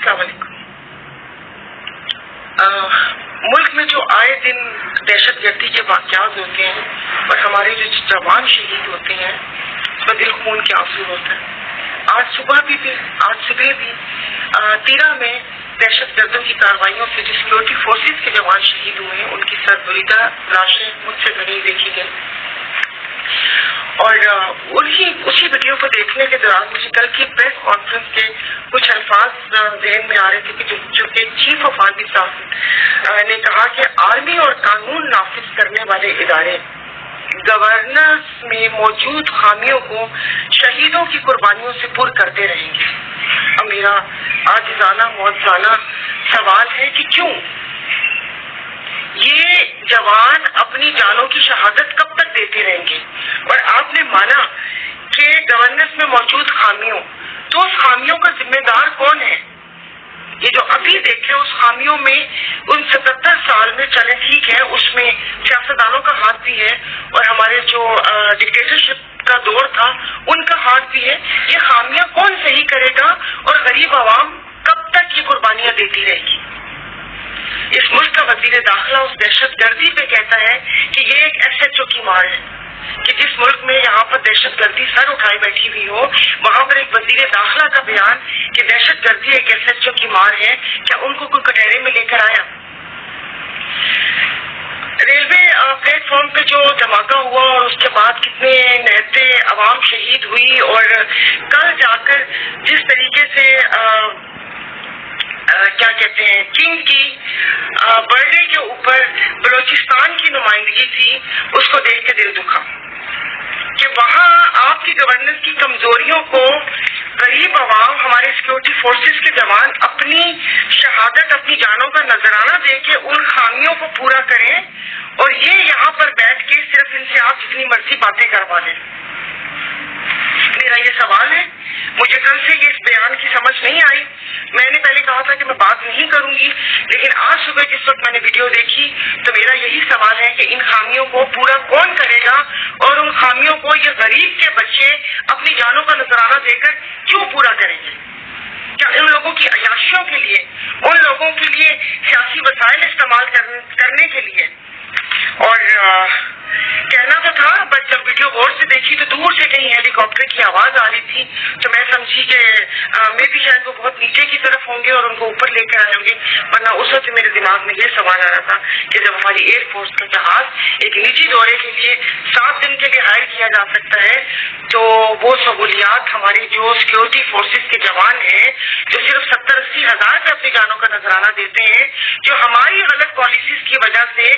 السلام علیکم. ملک میں جو آئے دن دہشت گردی کے واقعات ہوتے ہیں اور ہمارے جو جوان شہید ہوتے ہیں اس میں دل خون کے آنسو ہوتا ہے. آج صبح بھی تیرہ میں دہشت گردوں کی کارروائیوں سے جو سیکورٹی فورسز کے جوان شہید ہوئے ہیں ان کی سربریدہ لاشیں مجھ سے گھنی دیکھی گئی. اور اسی ویڈیو کو دیکھنے کے دوران مجھے کل کی پریس کانفرنس کے کچھ الفاظ ذہن میں آ رہے تھے کہ جو کہ چیف آف آرمی اسٹاف نے کہا کہ آرمی اور قانون نافذ کرنے والے ادارے گورننس میں موجود خامیوں کو شہیدوں کی قربانیوں سے پر کرتے رہیں گے. اب میرا عاجزانہ موعظانہ سوال ہے کہ کیوں یہ جوان اپنی جانوں کی شہادت کب تک دیتے رہیں گے؟ اور آپ نے مانا کہ گورننس میں موجود خامیوں، تو اس خامیوں کا ذمہ دار کون ہے؟ یہ جو ابھی دیکھیں اس خامیوں میں ان 77 سال میں چلے ٹھیک ہے، اس میں سیاستدانوں کا ہاتھ بھی ہے اور ہمارے جو ڈکٹیٹرشپ کا دور تھا ان کا ہاتھ بھی ہے. یہ خامیاں کون صحیح کرے گا اور غریب عوام کب تک یہ قربانیاں دیتی رہے گی؟ اس ملک کا وزیر داخلہ اس دہشت گردی پہ کہتا ہے کہ یہ ایک SHO کی مار ہے کہ جس ملک میں یہاں پر دہشت گردی سر اٹھائے بیٹھی ہوئی ہو وہاں پر ایک وزیر داخلہ کا بیان کہ دہشت گردی ایک SHO کی مار ہے. کیا ان کو کوئی کٹہرے میں لے کر آیا؟ ریلوے پلیٹ فارم پہ جو دھماکہ ہوا اور اس کے بعد کتنے نہتے عوام شہید ہوئی اور کل جا کر جس طریقے سے کیا کہتے ہیں کنگ کی برتھ ڈے کے اوپر بلوچستان کی نمائندگی تھی، اس کو دیکھ کے دل دکھا کہ وہاں آپ کی گورننس کی کمزوریوں کو غریب عوام ہمارے سیکورٹی فورسز کے جوان اپنی شہادت اپنی جانوں کا نذرانہ دے کے ان خامیوں کو پورا کریں اور یہ یہاں پر بیٹھ کے صرف ان سے آپ جتنی مرضی باتیں کروا دیں. میرا یہ سوال ہے. مجھے کل سے یہ اس بیان کی سمجھ نہیں آئی. میں نے پہلے کہا تھا کہ میں بات نہیں کروں گی، لیکن آج صبح جس وقت میں نے ویڈیو دیکھی تو میرا یہی سوال ہے کہ ان خامیوں کو پورا کون کرے گا اور ان خامیوں کو یہ غریب کے بچے اپنی جانوں کا نذرانہ دے کر کیوں پورا کریں گے؟ کیا ان لوگوں کی عیاشیوں کے لیے، ان لوگوں کے لیے سیاسی وسائل استعمال کرنے کے لیے؟ اور کہنا تو تھا بس جب ویڈیو غور سے دیکھی تو دور سے کہیں ہیلی کاپٹر کی آواز آ رہی تھی تو میں سمجھی کہ میں بھی شاید وہ بہت نیچے کی طرف ہوں گے اور ان کو اوپر لے کر آئے ہوں گے. ورنہ اس وقت میرے دماغ میں یہ سوال آ رہا تھا کہ جب ہماری ایئر فورس کا جہاز ایک نجی دورے کے لیے 7 دن کے لیے ہائر کیا جا سکتا ہے تو وہ سہولیات ہماری جو سیکورٹی فورسز کے جوان ہیں جو صرف 70-80 ہزار پہ اپنی جانوں کا نذرانہ دیتے ہیں، جو ہماری غلط پالیسیز کی وجہ سے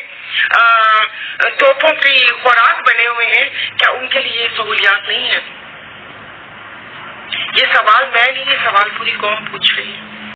توپوں کی خوراک بنے ہوئے ہیں، کیا ان کے لیے یہ سہولیات نہیں ہے؟ یہ سوال میں نہیں، یہ سوال پوری قوم پوچھ رہی ہے.